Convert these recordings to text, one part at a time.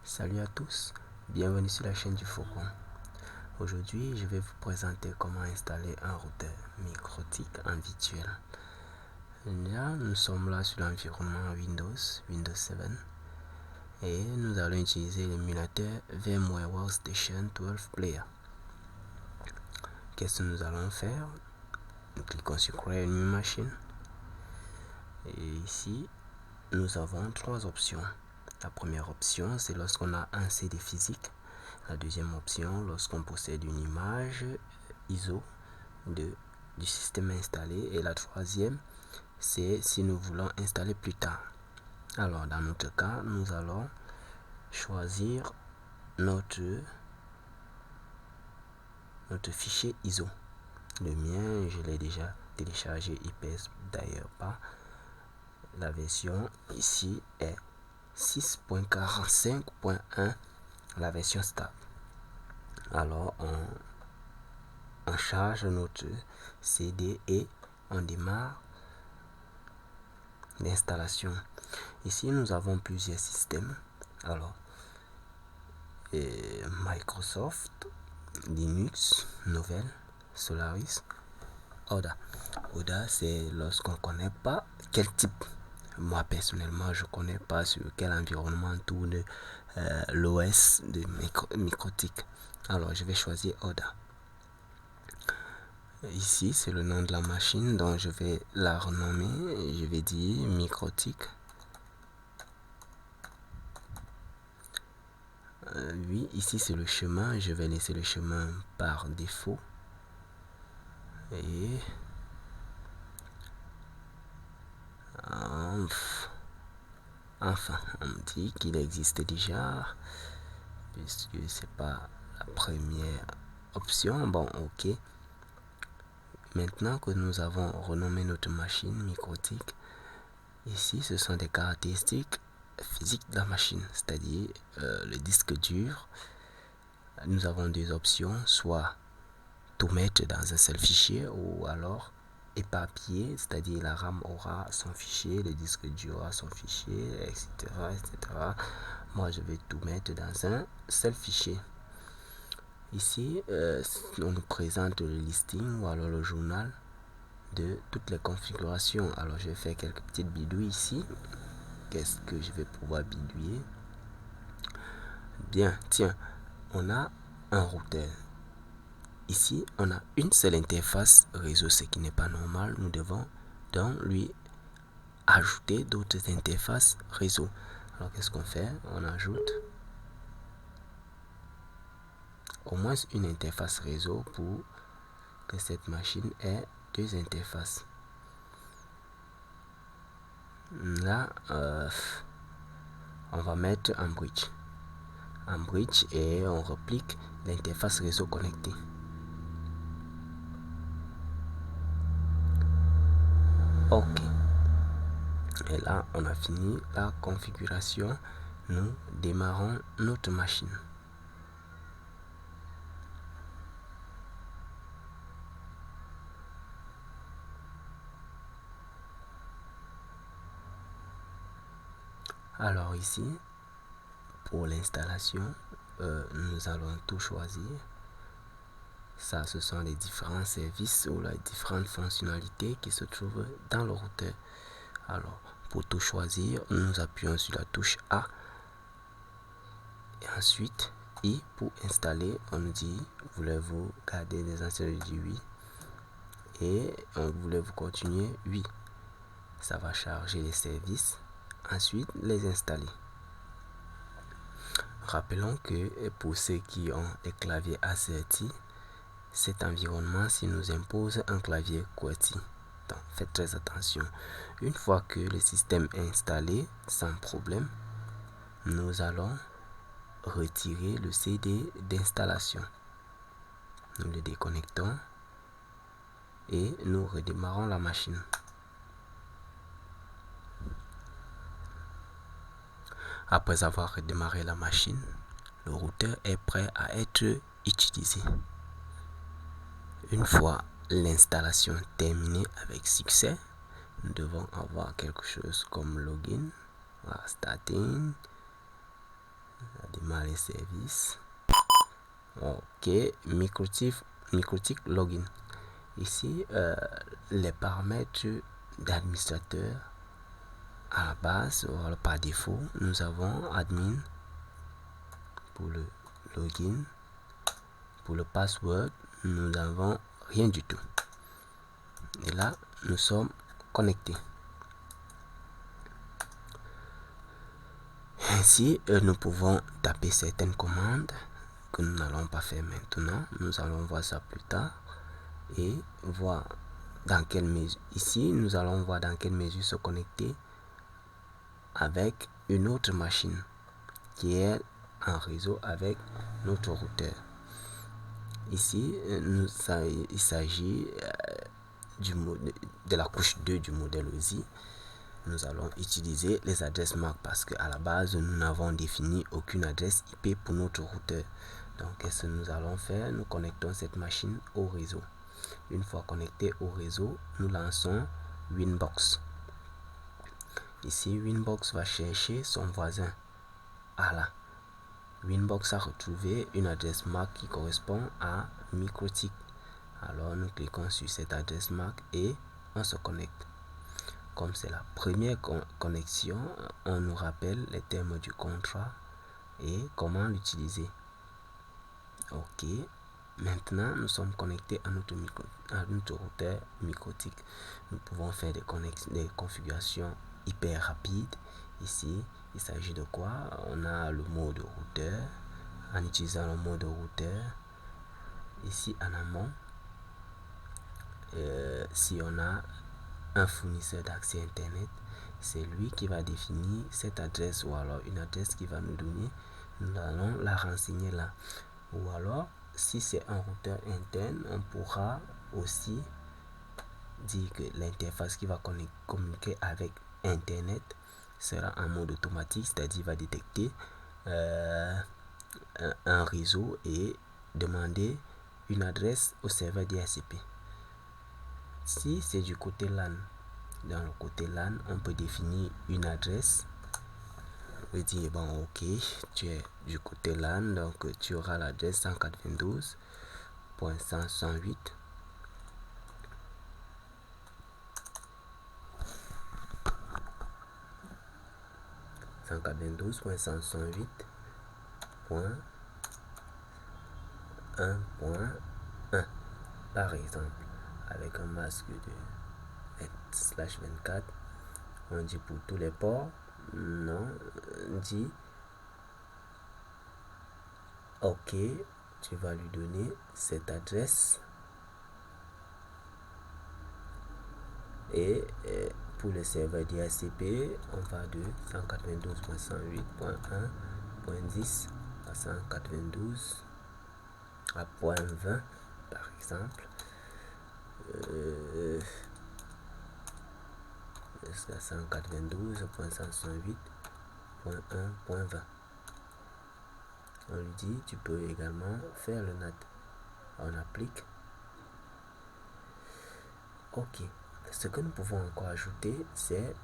Salut à tous, bienvenue sur la chaîne du Faucon. Aujourd'hui, je vais vous présenter comment installer un routeur MikroTik en virtuel. Là, nous sommes là sur l'environnement Windows 7 et nous allons utiliser l'émulateur VMware Workstation 12 Player. Qu'est-ce que nous allons faire? Nous cliquons sur Create a New Machine et ici, nous avons trois options. La première option, c'est lorsqu'on a un CD physique. La deuxième option, lorsqu'on possède une image ISO du système installé. Et la troisième, c'est si nous voulons installer plus tard. Alors, dans notre cas, nous allons choisir notre fichier ISO. Le mien, je l'ai déjà téléchargé, il pèse d'ailleurs pas. La version ici est 6.45.1, la version stable. Alors on charge notre CD et on démarre l'installation. Ici nous avons plusieurs systèmes. Alors Microsoft, Linux, Novell, Solaris, Oda. Oda, c'est lorsqu'on ne connaît pas quel type. Moi personnellement, je ne connais pas sur quel environnement tourne l'OS de MikroTik. Alors je vais choisir Oda. Ici c'est le nom de la machine, donc je vais la renommer. Je vais dire MikroTik. Oui, ici c'est le chemin. Je vais laisser le chemin par défaut. Et enfin, on me dit qu'il existe déjà, puisque c'est pas la première option. Bon, ok. Maintenant que nous avons renommé notre machine MikroTik, ici ce sont des caractéristiques physiques de la machine, c'est-à-dire le disque dur. Nous avons deux options, soit tout mettre dans un seul fichier ou alors éparpiller, c'est-à-dire la RAM aura son fichier, le disque dur aura son fichier, etc., etc. Moi je vais tout mettre dans un seul fichier. Ici on nous présente le listing ou alors le journal de toutes les configurations. Alors je vais faire quelques petites bidouilles ici. Qu'est-ce que je vais pouvoir bidouiller? Bien, tiens, on a un routeur. Ici, on a une seule interface réseau, ce qui n'est pas normal. Nous devons donc lui ajouter d'autres interfaces réseau. Alors, qu'est-ce qu'on fait? On ajoute au moins une interface réseau pour que cette machine ait deux interfaces. Là, on va mettre un bridge. Et on replique l'interface réseau connectée. Ok. Et là, on a fini la configuration. Nous démarrons notre machine. Alors ici, pour l'installation, nous allons tout choisir. Ça, ce sont les différents services ou les différentes fonctionnalités qui se trouvent dans le routeur. Alors, pour tout choisir, nous appuyons sur la touche A. Et ensuite, I pour installer. On nous dit, voulez-vous garder les anciens? Je dis oui. Et voulez-vous continuer? Oui. Ça va charger les services. Ensuite, les installer. Rappelons que pour ceux qui ont des claviers ACRT, cet environnement nous impose un clavier QWERTY. Donc faites très attention. Une fois que le système est installé sans problème, nous allons retirer le CD d'installation. Nous le déconnectons et nous redémarrons la machine. Après avoir redémarré la machine, le routeur est prêt à être utilisé. Une fois l'installation terminée avec succès, nous devons avoir quelque chose comme login, starting, mes services. Ok, Microtik Login. Ici, les paramètres d'administrateur à la base, voilà, par défaut, nous avons admin pour le login. Pour le password, nous n'avons rien du tout. Et là, nous sommes connectés. Ainsi, nous pouvons taper certaines commandes que nous n'allons pas faire maintenant. Nous allons voir ça plus tard et voir dans quelle mesure. Ici, nous allons voir dans quelle mesure se connecter avec une autre machine qui est en réseau avec notre routeur. Ici, il s'agit de la couche 2 du modèle OSI. Nous allons utiliser les adresses MAC parce qu'à la base, nous n'avons défini aucune adresse IP pour notre routeur. Donc, qu'est-ce que nous allons faire? Nous connectons cette machine au réseau. Une fois connecté au réseau, nous lançons Winbox. Ici, Winbox va chercher son voisin. Voilà. Winbox a retrouvé une adresse MAC qui correspond à Microtik. Alors, nous cliquons sur cette adresse MAC et on se connecte. Comme c'est la première connexion, on nous rappelle les termes du contrat et comment l'utiliser. Ok. Maintenant, nous sommes connectés à notre routeur Microtik. Nous pouvons faire des configurations hyper rapides. Ici, il s'agit de quoi? On a le mode routeur. En utilisant le mode routeur, ici en amont, si on a un fournisseur d'accès Internet, c'est lui qui va définir cette adresse ou alors une adresse qui va nous donner. Nous allons la renseigner là. Ou alors, si c'est un routeur interne, on pourra aussi dire que l'interface qui va communiquer avec Internet sera en mode automatique, c'est-à-dire va détecter un réseau et demander une adresse au serveur DHCP. Si c'est du côté LAN, dans le côté LAN, on peut définir une adresse. On peut dire, bon, ok, tu es du côté LAN, donc tu auras l'adresse 192.168. Par exemple, avec un masque de /24. On dit pour tous les ports, non, on dit ok, tu vas lui donner cette adresse et pour le serveur DHCP, on va de 192.168.1.10 à 192 à .20 par exemple, jusqu'à 192.168.1.20. On lui dit tu peux également faire le NAT. On applique. Ok. Ce que nous pouvons encore ajouter, c'est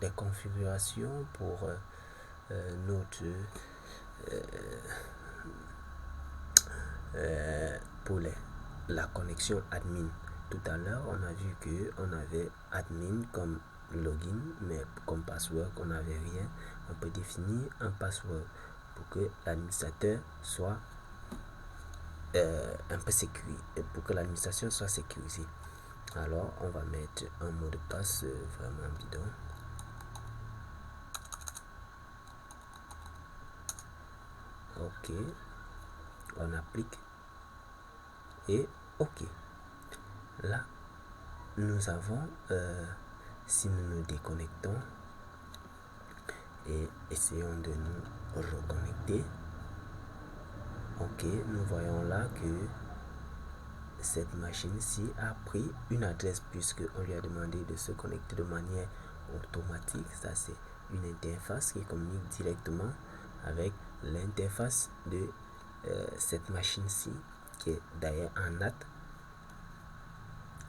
les configurations pour la connexion admin. Tout à l'heure, on a vu que on avait admin comme login, mais comme password, on n'avait rien. On peut définir un password pour que l'administrateur soit un peu sécurisé, pour que l'administration soit sécurisée. Alors, on va mettre un mot de passe vraiment bidon. Ok, on applique et ok. Là, nous avons, si nous nous déconnectons et essayons de nous reconnecter, ok, nous voyons là que cette machine-ci a pris une adresse puisque on lui a demandé de se connecter de manière automatique. Ça, c'est une interface qui communique directement avec l'interface de cette machine-ci qui est d'ailleurs en NAT.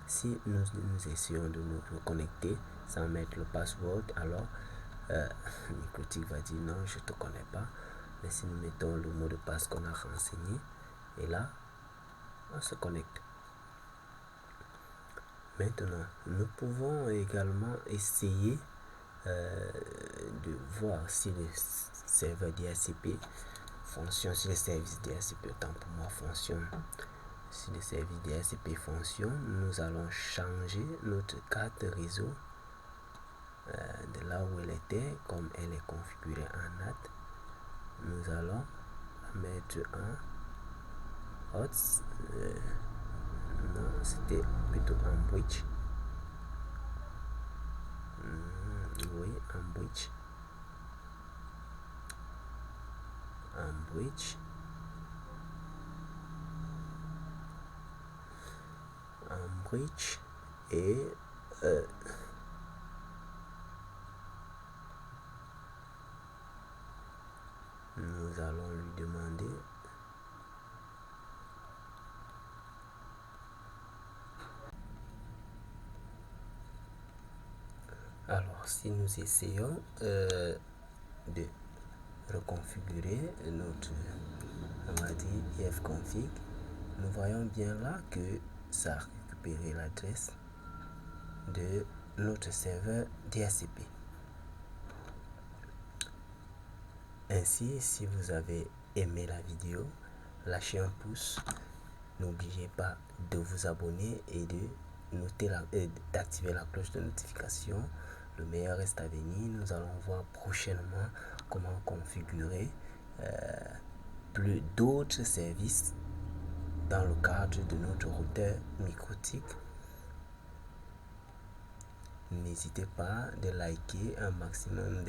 Si nous essayons de nous reconnecter sans mettre le password, alors Microtik va dire non, je ne te connais pas. Ainsi, nous mettons le mot de passe qu'on a renseigné. Et là, on se connecte. Maintenant, nous pouvons également essayer de voir si le serveur DHCP fonctionne, si le service DHCP, autant pour moi, fonctionne. Si le service DHCP fonctionne, nous allons changer notre carte réseau de là où elle était, comme elle est configurée en NAT. Nous allons la mettre en HOTS. Non, c'était plutôt en bridge. Oui, en bridge. En bridge. En bridge. Et nous allons lui demander alors si nous essayons de reconfigurer notre, on va dire, ifconfig, nous voyons bien là que ça a récupéré l'adresse de notre serveur DHCP. Ainsi, si vous avez aimé la vidéo, lâchez un pouce. N'oubliez pas de vous abonner et d'activer la cloche de notification. Le meilleur reste à venir. Nous allons voir prochainement comment configurer plus d'autres services dans le cadre de notre routeur MikroTik. N'hésitez pas de liker un maximum